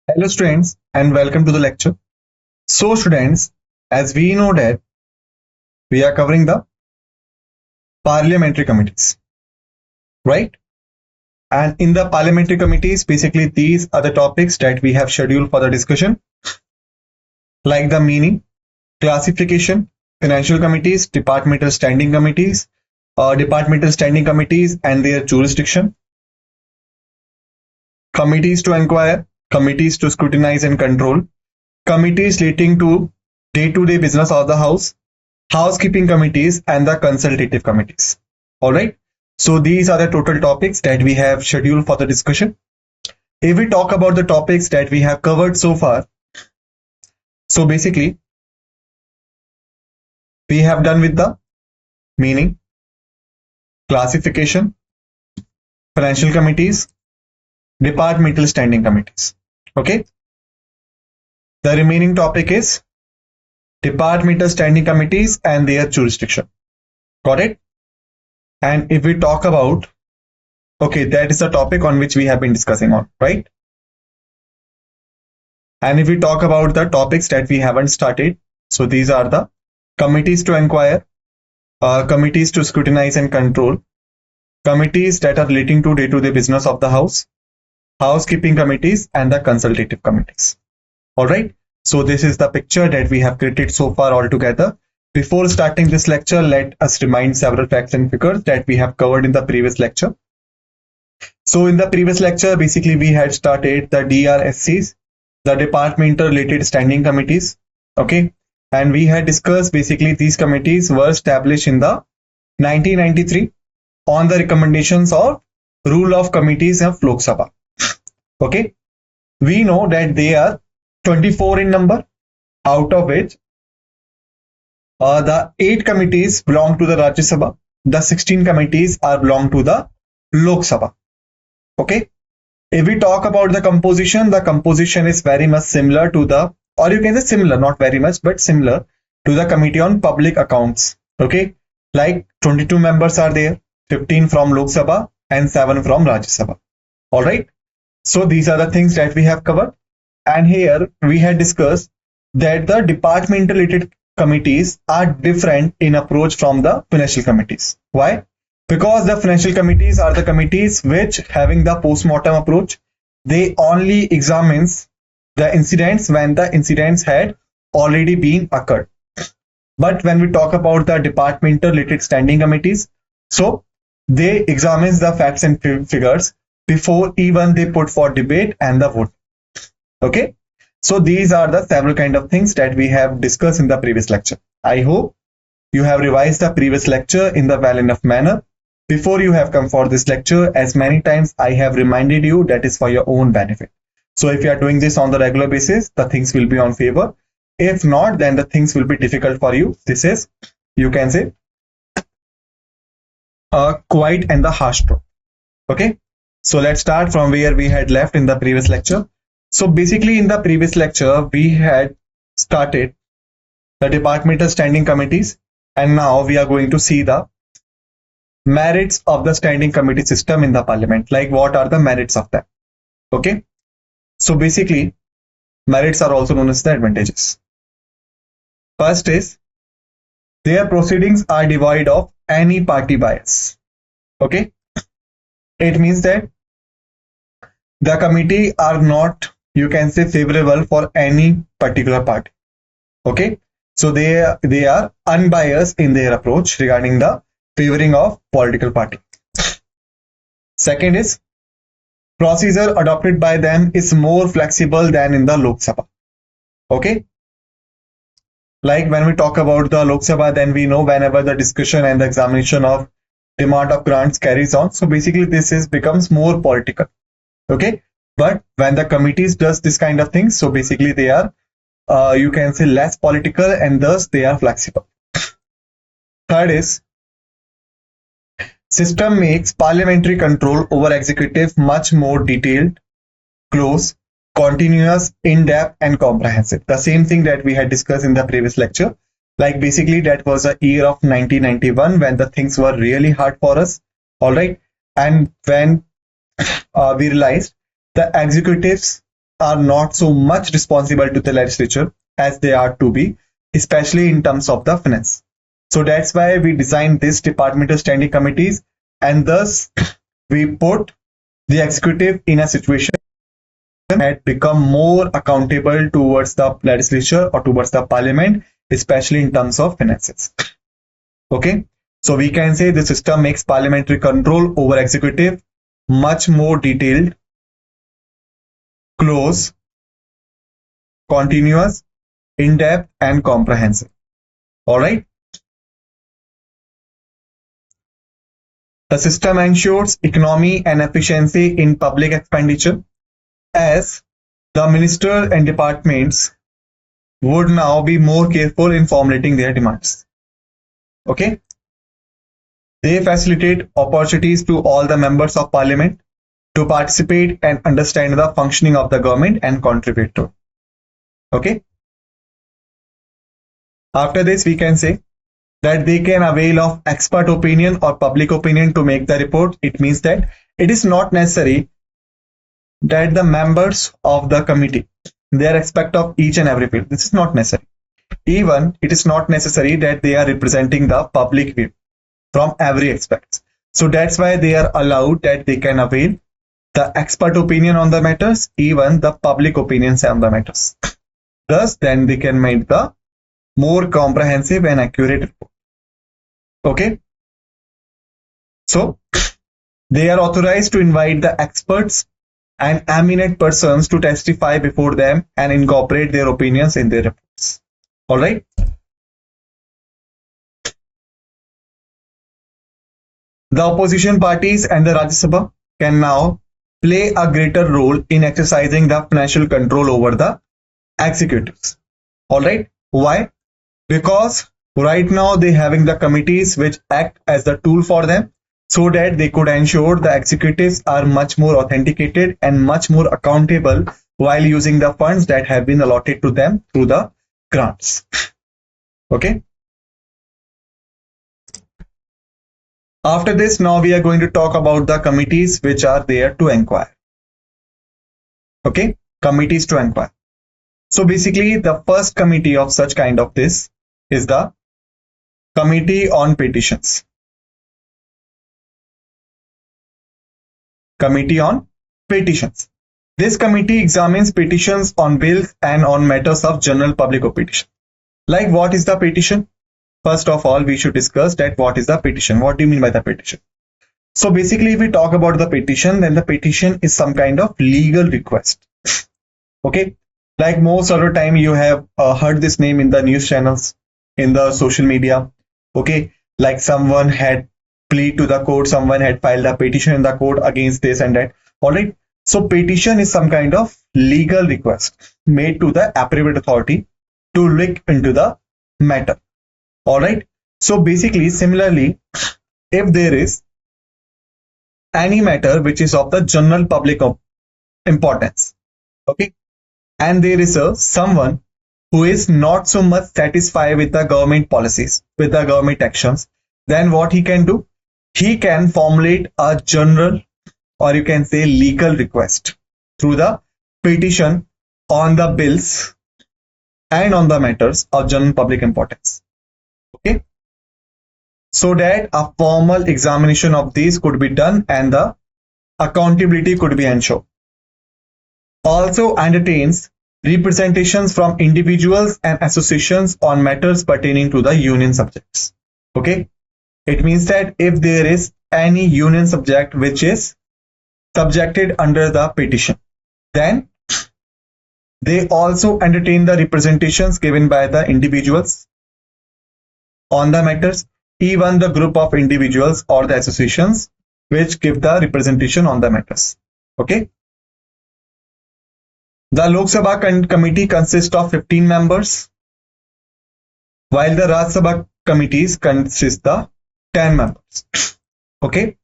Hello students and welcome to the lecture. So students, as we know that we are covering the parliamentary committees, right? And in the parliamentary committees, basically these are the topics that we have scheduled for the discussion, like the meaning, classification, financial committees, departmental standing committees and their jurisdiction, committees to inquire, committees to scrutinize and control, committees relating to day-to-day business of the house, housekeeping committees, and the consultative committees. All right. So these are the total topics that we have scheduled for the discussion. If we talk about the topics that we have covered so far, so basically we have done with the meaning, classification, financial committees, departmental standing committees. Okay. The remaining topic is departmental standing committees and their jurisdiction. Got it? And if we talk about, okay, that is the topic on which we have been discussing on, right? And if we talk about the topics that we haven't started, so these are the committees to inquire, committees to scrutinize and control, committees that are relating to day-to-day business of the house, housekeeping committees, and the consultative committees. All right. So this is the picture that we have created so far altogether. Before starting this lecture, let us remind several facts and figures that we have covered in the previous lecture. So in the previous lecture, basically we had started the DRSCs, the departmental related standing committees. Okay. And we had discussed basically these committees were established in the 1993 on the recommendations of rule of committees of Lok Sabha. Okay. We know that they are 24 in number, out of which the 8 committees belong to the Rajya Sabha, the 16 committees are belong to the Lok Sabha. Okay. If we talk about the composition is very much similar to the, or you can say similar, not very much, but similar to the Committee on Public Accounts. Okay. Like 22 members are there, 15 from Lok Sabha and 7 from Rajya Sabha. All right. So these are the things that we have covered. And here we had discussed that the departmental related committees are different in approach from the financial committees. Why? Because the financial committees are the committees which, having the post-mortem approach, they only examines the incidents when the incidents had already been occurred. But when we talk about the departmental related standing committees, so they examines the facts and figures before even they put for debate and the vote. Okay. So these are the several kind of things that we have discussed in the previous lecture. I hope you have revised the previous lecture in the well enough manner. Before you have come for this lecture, as many times I have reminded you, that is for your own benefit. So if you are doing this on the regular basis, the things will be on favor. If not, then the things will be difficult for you. This is, you can say, quiet and the harsh truth. Okay. So let's start from where we had left in the previous lecture. So basically in the previous lecture, we had started the departmental standing committees, and now we are going to see the merits of the standing committee system in the parliament. Like what are the merits of that? Okay. So basically merits are also known as the advantages. First is their proceedings are devoid of any party bias. Okay. It means that the committee are not, you can say, favorable for any particular party. Okay. So they are unbiased in their approach regarding the favoring of political party. Second is procedure adopted by them is more flexible than in the Lok Sabha. Okay. Like when we talk about the Lok Sabha, then we know whenever the discussion and the examination of demand of grants carries on. So basically this becomes more political. Okay. But when the committees does this kind of things, so basically they are, you can say, less political and thus they are flexible. Third is system makes parliamentary control over executive much more detailed, close, continuous, in-depth and comprehensive. The same thing that we had discussed in the previous lecture. Like basically that was a year of 1991 when the things were really hard for us. All right. And when we realized the executives are not so much responsible to the legislature as they are to be, especially in terms of the finance. So that's why we designed this departmental standing committees, and thus we put the executive in a situation that become more accountable towards the legislature or towards the parliament, especially in terms of finances. Okay, so we can say the system makes parliamentary control over executive much more detailed, close, continuous, in-depth, and comprehensive. All right. The system ensures economy and efficiency in public expenditure, as the minister and departments would now be more careful in formulating their demands. Okay. They facilitate opportunities to all the members of parliament to participate and understand the functioning of the government and contribute to. Okay. After this, we can say that they can avail of expert opinion or public opinion to make the report. It means that it is not necessary that the members of the committee, they are expert of each and every field. This is not necessary. Even it is not necessary that they are representing the public view from every aspect. So that's why they are allowed that they can avail the expert opinion on the matters, even the public opinions on the matters. Thus, then they can make the more comprehensive and accurate report. Okay. So they are authorized to invite the experts and eminent persons to testify before them and incorporate their opinions in their reports. All right. The opposition parties and the Rajya Sabha can now play a greater role in exercising the financial control over the executives. All right. Why? Because right now they having the committees which act as the tool for them, so that they could ensure the executives are much more authenticated and much more accountable while using the funds that have been allotted to them through the grants. Okay. After this, now we are going to talk about the committees which are there to inquire. Okay, committees to inquire. So basically, the first committee of such kind of this is the Committee on Petitions. Committee on Petitions. This committee examines petitions on bills and on matters of general public opinion. Like, what is the petition? First of all, we should discuss that what is the petition. What do you mean by the petition? So basically, if we talk about the petition, then the petition is some kind of legal request. Okay, like most of the time you have heard this name in the news channels, in the social media. Okay, like someone had plead to the court, someone had filed a petition in the court against this and that. All right. So petition is some kind of legal request made to the appropriate authority to look into the matter. All right. So basically, similarly, if there is any matter which is of the general public importance, okay, and there is someone who is not so much satisfied with the government policies, with the government actions, then what he can do? He can formulate a general, or you can say legal request through the petition on the bills and on the matters of general public importance. Okay, so that a formal examination of these could be done and the accountability could be ensured. Also entertains representations from individuals and associations on matters pertaining to the union subjects. Okay, it means that if there is any union subject which is subjected under the petition, then they also entertain the representations given by the individuals on the matters, even the group of individuals or the associations which give the representation on the matters. Okay. The Lok Sabha committee consists of 15 members, while the Rajya Sabha committees consist of 10 members. Okay.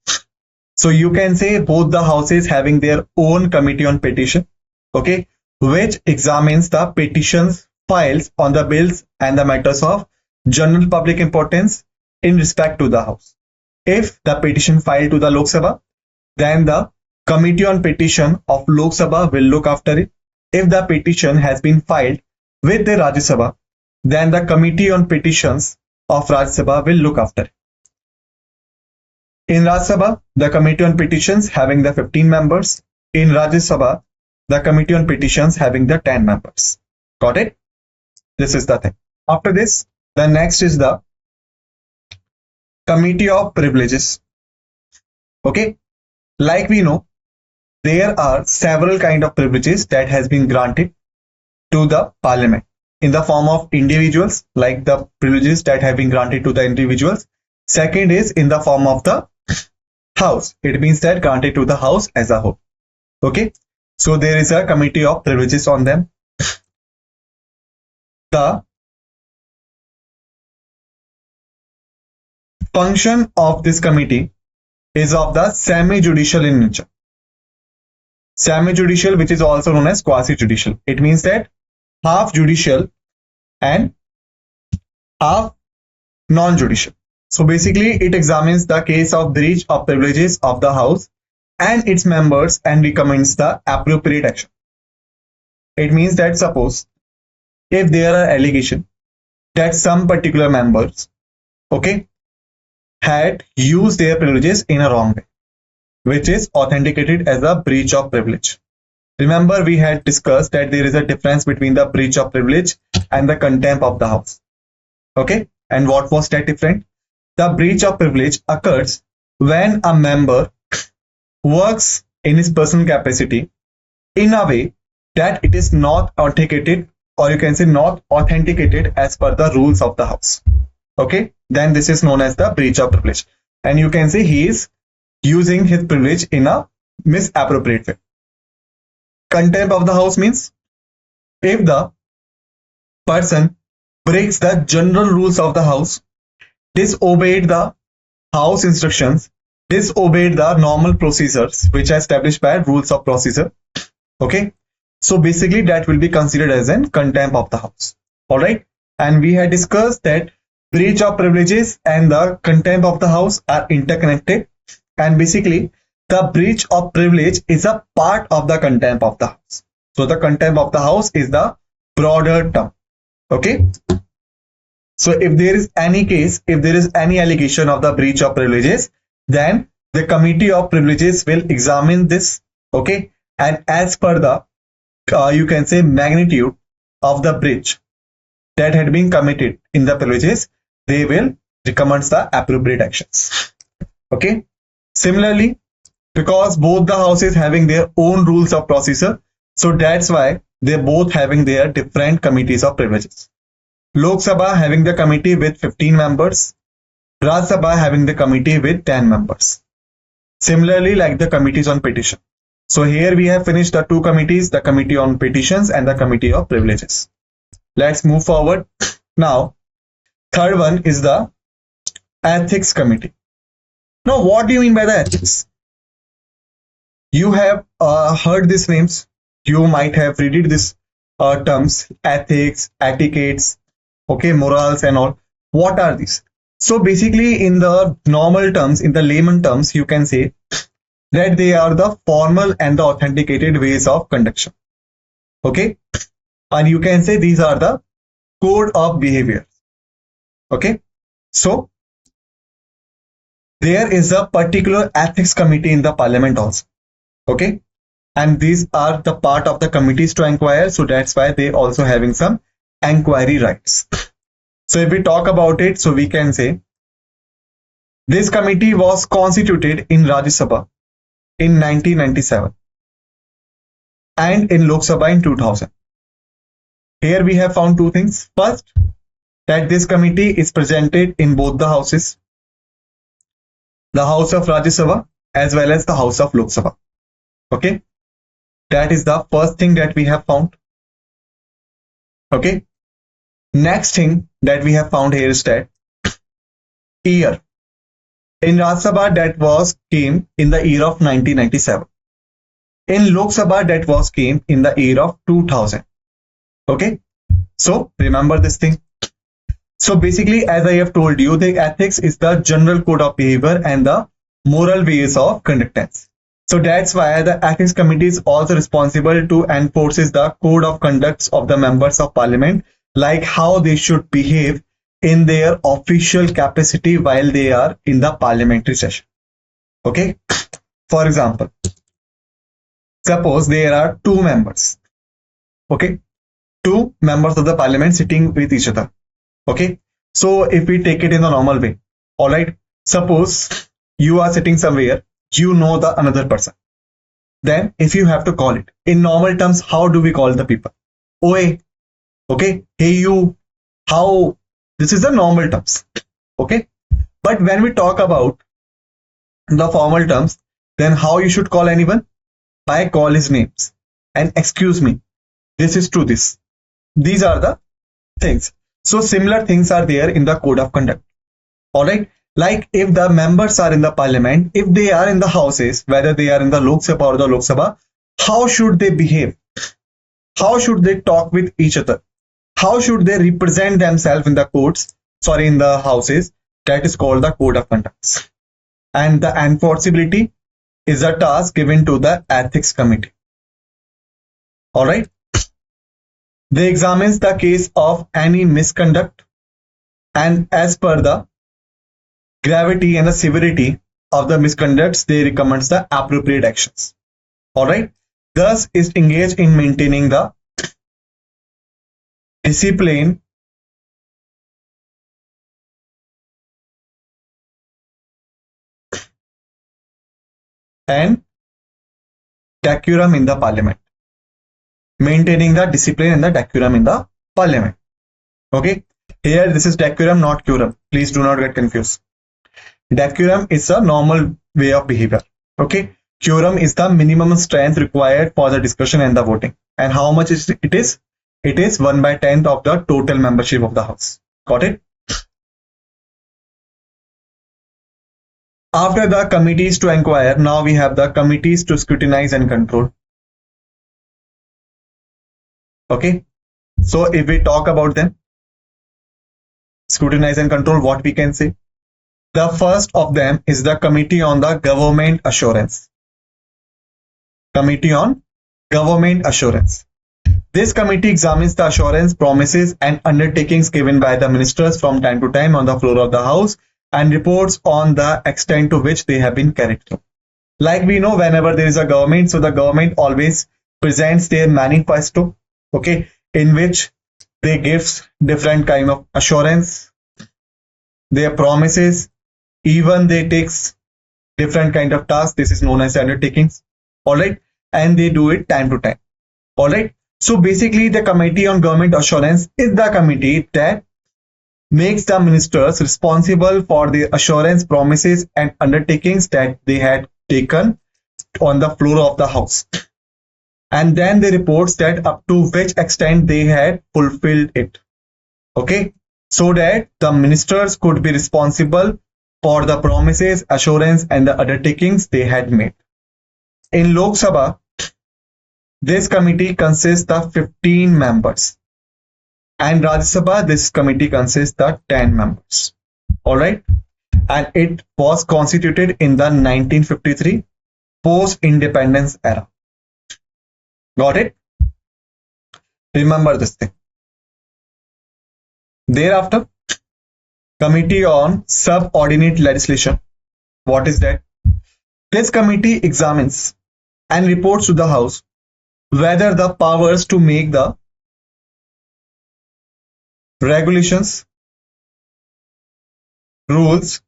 So you can say both the houses having their own committee on petition, okay, which examines the petitions files on the bills and the matters of general public importance in respect to the house. If the petition filed to the Lok Sabha, then the committee on petition of Lok Sabha will look after it. if the petition has been filed with the Rajya Sabha, then the Committee on Petitions of Rajya Sabha will look after it. In Rajya Sabha, the Committee on Petitions having the 15 members. In Rajya Sabha, the Committee on Petitions having the 10 members. Got it? This is the thing. After this, the next is the Committee of Privileges. Okay, like we know, there are several kind of privileges that has been granted to the parliament in the form of individuals, like the privileges that have been granted to the individuals. Second is in the form of the house. It means that granted to the house as a whole. Okay, so there is a committee of privileges on them. The function of this committee is of the semi-judicial in nature. Semi-judicial, which is also known as quasi-judicial. It means that half judicial and half non-judicial. So basically, it examines the case of breach of privileges of the House and its members and recommends the appropriate action. It means that suppose if there are allegations that some particular members, okay, had used their privileges in a wrong way, which is authenticated as a breach of privilege. Remember, we had discussed that there is a difference between the breach of privilege and the contempt of the House. Okay, and what was that different? The breach of privilege occurs when a member works in his personal capacity in a way that it is not authenticated, or you can say not authenticated as per the rules of the House. Okay, then this is known as the breach of privilege. And you can say he is using his privilege in a misappropriate way. Contempt of the House means if the person breaks the general rules of the House, disobeyed the House instructions, disobeyed the normal procedures which are established by rules of procedure. Okay, so basically that will be considered as an contempt of the House. All right, and we had discussed that breach of privileges and the contempt of the House are interconnected, and basically the breach of privilege is a part of the contempt of the House. So the contempt of the House is the broader term. Okay, so if there is any case, if there is any allegation of the breach of privileges, then the Committee of Privileges will examine this. Okay, and as per the you can say magnitude of the breach that had been committed in the privileges, they will recommend the appropriate actions. Okay, similarly, because both the houses having their own rules of procedure, so that's why they're both having their different committees of privileges. Lok Sabha having the committee with 15 members, Rajya Sabha having the committee with 10 members. Similarly, like the committees on petition. So here we have finished the two committees, the Committee on Petitions and the Committee of Privileges. Let's move forward. Now, third one is the Ethics Committee. Now, what do you mean by the ethics? You have heard these names. You might have read these terms, ethics, etiquettes, okay, morals and all. What are these? So basically, in the normal terms, in the layman terms, you can say that they are the formal and the authenticated ways of conduct. Okay, and you can say these are the code of behavior. Okay, so there is a particular ethics committee in the parliament also. Okay, and these are the part of the committees to inquire, so that's why they also having some inquiry rights. So if we talk about it, so we can say this committee was constituted in Rajya Sabha in 1997 and in Lok Sabha in 2000. Here we have found two things. First, that this committee is presented in both the houses, the House of Rajya Sabha as well as the House of Lok Sabha. Okay, that is the first thing that we have found. Okay, next thing that we have found here is that year. In Rajya Sabha that was came in the year of 1997. In Lok Sabha that was came in the year of 2000. Okay, so remember this thing. So basically, as I have told you, the ethics is the general code of behavior and the moral ways of conduct. So that's why the ethics committee is also responsible to enforces the code of conducts of the members of parliament, like how they should behave in their official capacity while they are in the parliamentary session. Okay. For example, suppose there are two members. Okay. Two members of the parliament sitting with each other. Okay. So if we take it in the normal way, all right. Suppose you are sitting somewhere, you know the another person. Then if you have to call it in normal terms, how do we call the people? Oi, okay, hey you, how? This is the normal terms. Okay. But when we talk about the formal terms, then how you should call anyone? By call his names. And excuse me, this is to this. These are the things. So similar things are there in the code of conduct. All right. Like if the members are in the parliament, if they are in the houses, whether they are in the Lok Sabha or the Lok Sabha, how should they behave? How should they talk with each other? How should they represent themselves in the courts, in the houses? That is called the code of conduct. And the enforceability is a task given to the ethics committee. All right. They examines the case of any misconduct, and as per the gravity and the severity of the misconducts, they recommends the appropriate actions. All right. Thus is engaged in maintaining the discipline and decorum in the parliament. Maintaining the discipline and the decorum in the parliament. Okay. Here this is decorum, not quorum. Please do not get confused. Decorum is a normal way of behavior. Okay. Quorum is the minimum strength required for the discussion and the voting. And how much is it is? It is 1/10 of the total membership of the house. Got it? After the committees to inquire, now we have the committees to scrutinize and control. Okay. So if we talk about them, scrutinize and control, what we can say? The first of them is the Committee on the Government Assurance. Committee on Government Assurance. This committee examines the assurance, promises, and undertakings given by the ministers from time to time on the floor of the House and reports on the extent to which they have been carried through. Like we know, whenever there is a government, so the government always presents their manifesto, okay, in which they give different kind of assurance, their promises, even they takes different kind of tasks. This is known as undertakings. All right. And they do it time to time. All right. So basically the Committee on Government Assurance is the committee that makes the ministers responsible for the assurance, promises and undertakings that they had taken on the floor of the House. And then they reports that up to which extent they had fulfilled it. Okay. So that the ministers could be responsible for the promises, assurance and the undertakings they had made. In Lok Sabha, this committee consists of 15 members. And Rajya Sabha, this committee consists of 10 members. Alright. And it was constituted in the 1953 post-independence era. Got it? Remember this thing. Thereafter, Committee on Subordinate Legislation. What is that? This committee examines and reports to the House whether the powers to make the regulations, rules,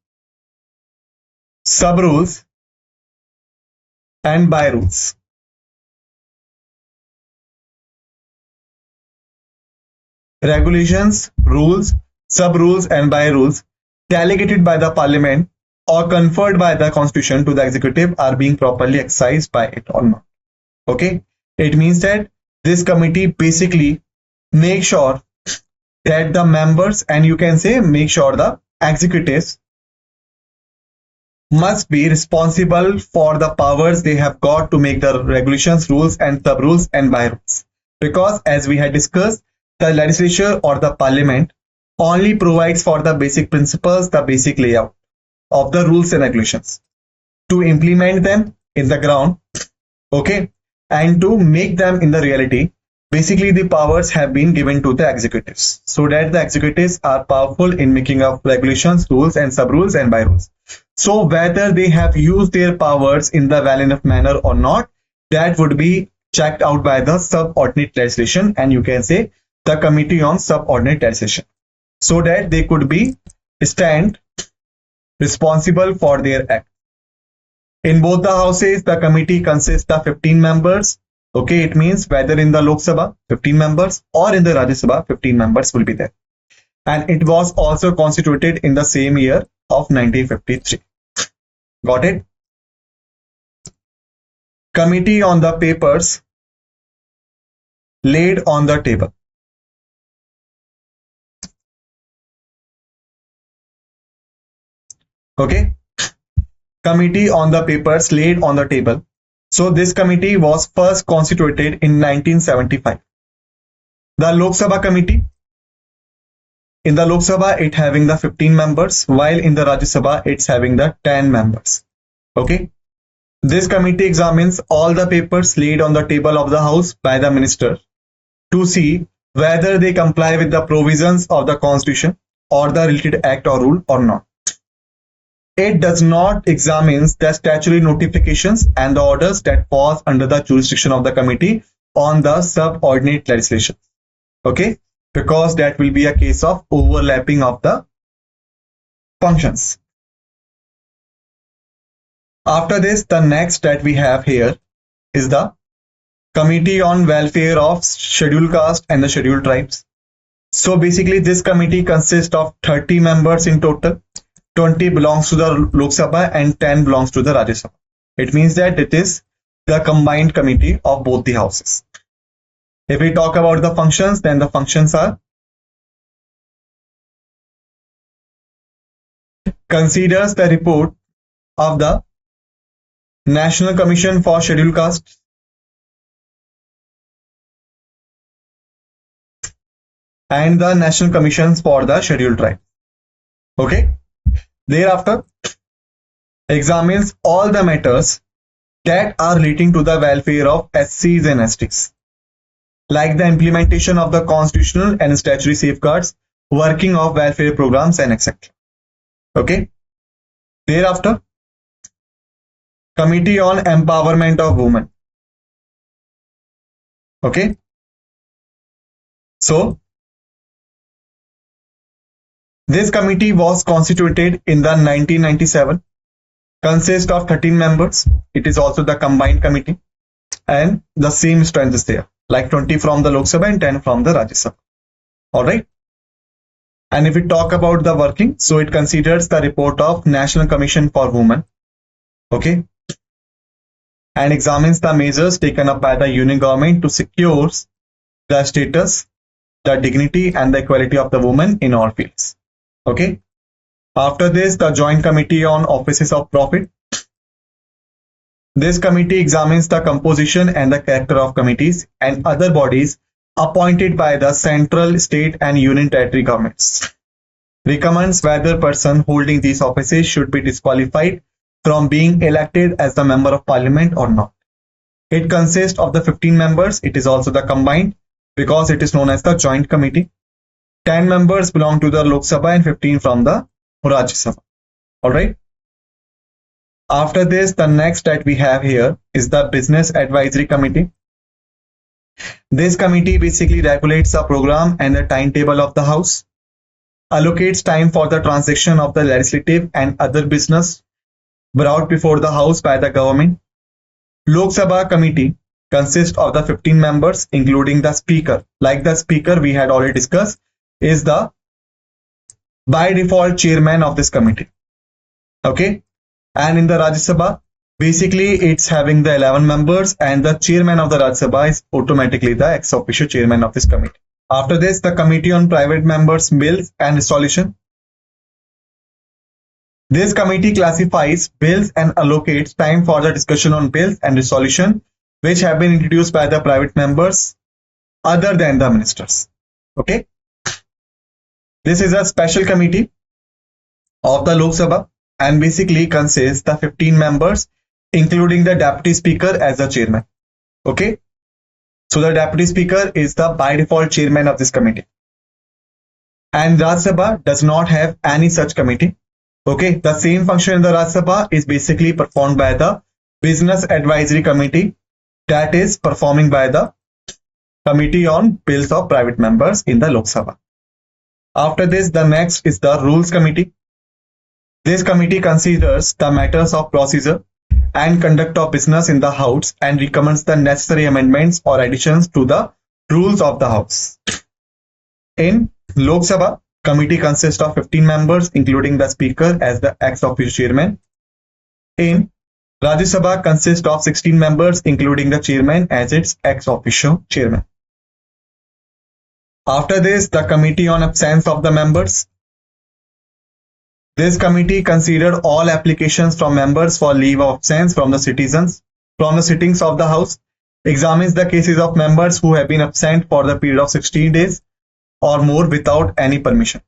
sub-rules and by-rules regulations, rules, sub-rules and by-rules delegated by the Parliament or conferred by the Constitution to the executive are being properly exercised by it or not. Okay. It means that this committee basically makes sure that the members, and you can say make sure the executives must be responsible for the powers they have got to make the regulations, rules and sub-rules and by-rules. Because as we had discussed, the legislature or the Parliament only provides for the basic principles, the basic layout of the rules and regulations. To implement them, in the ground, okay, and to make them in the reality, basically the powers have been given to the executives, so that the executives are powerful in making up regulations, rules and sub rules and by rules. So whether they have used their powers in the well enough manner or not, that would be checked out by the subordinate legislation, and you can say the committee on subordinate legislation, so that they could be stand responsible for their act. In both the houses, the committee consists of 15 members. Okay, it means whether in the Lok Sabha 15 members or in the Rajya Sabha 15 members will be there. And it was also constituted in the same year of 1953. Got it? Committee on the papers laid on the table. Okay. Committee on the papers laid on the table. So this committee was first constituted in 1975. The Lok Sabha committee, in the Lok Sabha it having the 15 members, while in the Rajya Sabha it's having the 10 members. Okay. This committee examines all the papers laid on the table of the House by the minister to see whether they comply with the provisions of the Constitution or the related act or rule or not. It does not examine the statutory notifications and the orders that falls under the jurisdiction of the committee on the subordinate legislation. Okay, because that will be a case of overlapping of the functions. After this, the next that we have here is the Committee on Welfare of Scheduled Caste and the Scheduled Tribes. So basically this committee consists of 30 members in total. 20 belongs to the Lok Sabha and 10 belongs to the Rajya Sabha. It means that it is the combined committee of both the houses. If we talk about the functions, then the functions are: considers the report of the National Commission for Scheduled Castes, and the National Commissions for the Scheduled Tribes. Okay. Thereafter, examines all the matters that are relating to the welfare of SCs and STs, like the implementation of the constitutional and statutory safeguards, working of welfare programs, and etc. Okay. Thereafter, Committee on Empowerment of Women. Okay. So, this committee was constituted in the 1997, consists of 13 members. It is also the combined committee, and the same strength is there, like 20 from the Lok Sabha and 10 from the Rajya Sabha. All right. And if we talk about the working, so it considers the report of National Commission for Women. Okay. And examines the measures taken up by the union government to secure the status, the dignity and the equality of the woman in all fields. Okay. After this, the Joint Committee on Offices of Profit. This committee examines the composition and the character of committees and other bodies appointed by the central, state and union territory governments. Recommends whether person holding these offices should be disqualified from being elected as the member of parliament or not. It consists of the 15 members. It is also the combined because it is known as the Joint Committee. 10 members belong to the Lok Sabha and 15 from the Rajya Sabha. All right. After this, the next that we have here is the Business Advisory Committee. This committee basically regulates the program and the timetable of the House, allocates time for the transaction of the legislative and other business brought before the House by the government. Lok Sabha committee consists of the 15 members, including the Speaker. Like the Speaker we had already discussed, is the by default chairman of this committee. Okay. And in the Rajya Sabha, basically it's having the 11 members, and the chairman of the Rajya Sabha is automatically the ex officio chairman of this committee. After this, the Committee on Private Members Bills and Resolution. This committee classifies bills and allocates time for the discussion on bills and resolution which have been introduced by the private members other than the ministers. Okay. This is a special committee of the Lok Sabha and basically consists the 15 members including the deputy speaker as the chairman. Okay, so the deputy speaker is the by default chairman of this committee, and Rajya Sabha does not have any such committee. Okay, the same function in the Rajya Sabha is basically performed by the Business Advisory Committee, that is performing by the Committee on Bills of Private Members in the Lok Sabha. After this, the next is the Rules Committee. This committee considers the matters of procedure and conduct of business in the House and recommends the necessary amendments or additions to the rules of the House. In Lok Sabha, committee consists of 15 members, including the Speaker as the ex officio chairman. In Rajya Sabha consists of 16 members, including the chairman as its ex officio chairman. After this, the Committee on Absence of the Members. This committee considered all applications from members for leave of absence from the citizens from the sittings of the House, examines the cases of members who have been absent for the period of 16 days or more without any permission.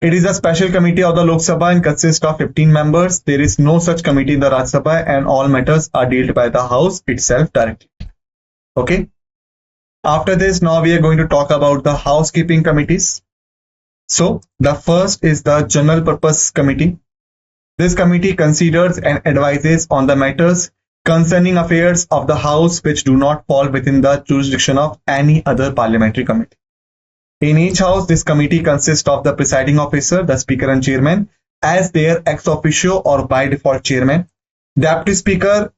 It is a special committee of the Lok Sabha and consists of 15 members. There is no such committee in the Rajya Sabha, and all matters are dealt by the House itself directly. Okay. After this, now we are going to talk about the housekeeping committees. So the first is the General Purpose Committee. This committee considers and advises on the matters concerning affairs of the House which do not fall within the jurisdiction of any other parliamentary committee. In each House, this committee consists of the presiding officer, the Speaker and Chairman, as their ex officio or by default chairman, Deputy Speaker,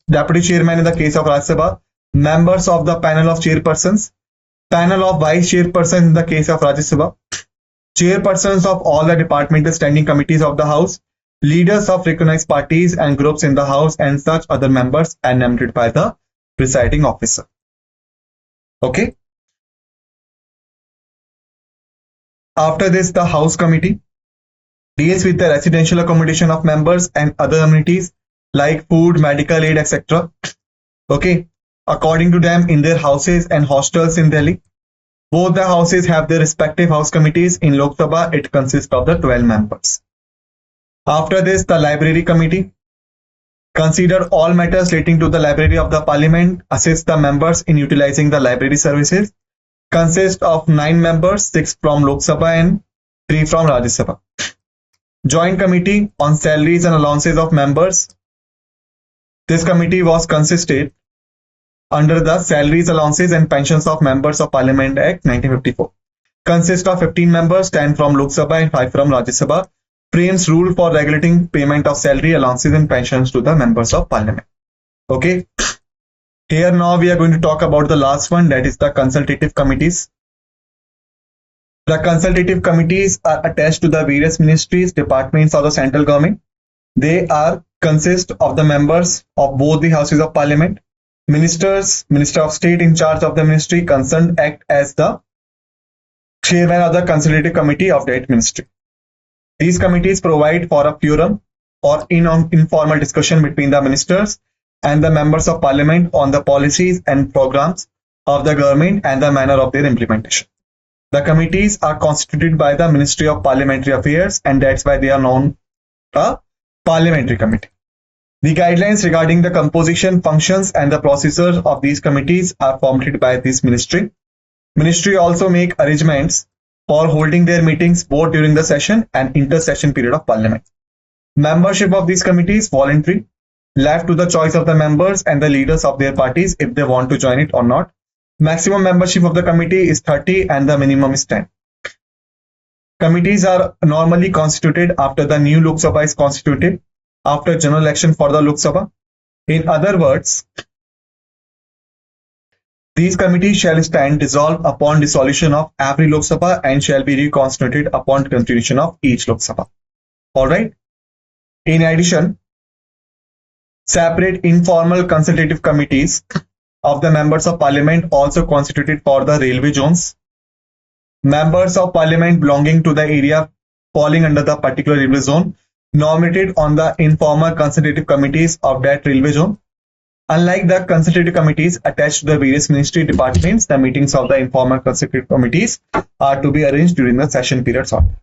Deputy Chairman in the case of Rajya Sabha, members of the panel of chairpersons, panel of vice chairpersons in the case of Rajya Sabha, chairpersons of all the departmental standing committees of the House, leaders of recognized parties and groups in the House, and such other members are nominated by the presiding officer. Okay. After this, the House Committee deals with the residential accommodation of members and other amenities like food, medical aid, etc. Okay. According to them, in their houses and hostels in Delhi, both the houses have their respective house committees. In Lok Sabha, it consists of the 12 members. After this, the Library Committee consider all matters relating to the Library of the Parliament, assist the members in utilizing the library services, consists of 9 members, 6 from Lok Sabha and 3 from Rajya Sabha. Joint Committee on Salaries and Allowances of Members. This committee was consisted under the Salaries, Allowances and Pensions of Members of Parliament Act 1954. Consists of 15 members, 10 from Lok Sabha and 5 from Rajya Sabha. Frames rule for regulating payment of salary, allowances and pensions to the members of Parliament. Okay. Here now we are going to talk about the last one, that is the consultative committees. The consultative committees are attached to the various ministries, departments of the central government. They consist of the members of both the houses of Parliament. Ministers, Minister of State in charge of the ministry concerned act as the chairman of the consultative committee of that ministry. These committees provide for a forum or informal discussion between the ministers and the members of Parliament on the policies and programs of the government and the manner of their implementation. The committees are constituted by the Ministry of Parliamentary Affairs, and that's why they are known as Parliamentary Committee. The guidelines regarding the composition, functions and the procedures of these committees are formulated by this ministry. Ministry also make arrangements for holding their meetings both during the session and inter-session period of Parliament. Membership of these committees voluntary, left to the choice of the members and the leaders of their parties if they want to join it or not. Maximum membership of the committee is 30 and the minimum is 10. Committees are normally constituted after the new Lok Sabha is constituted, after general election for the Lok Sabha. In other words, these committees shall stand dissolved upon dissolution of every Lok Sabha and shall be reconstituted upon continuation of each Lok Sabha. Alright. In addition, separate informal consultative committees of the members of Parliament also constituted for the railway zones. Members of Parliament belonging to the area falling under the particular railway zone nominated on the informal consultative committees of that railway zone. Unlike the consultative committees attached to the various ministry departments, the meetings of the informal consultative committees are to be arranged during the session periods only.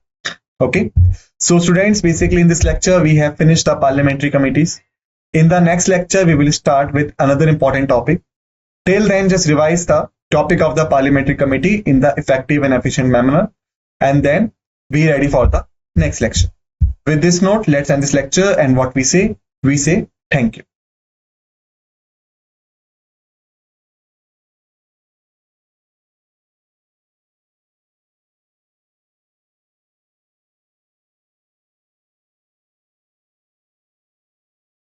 Okay, so students, basically in this lecture we have finished the parliamentary committees. In the next lecture we will start with another important topic. Till then, just revise the topic of the parliamentary committee in the effective and efficient manner, and then be ready for the next lecture. With this note, let's end this lecture, and what we say thank you.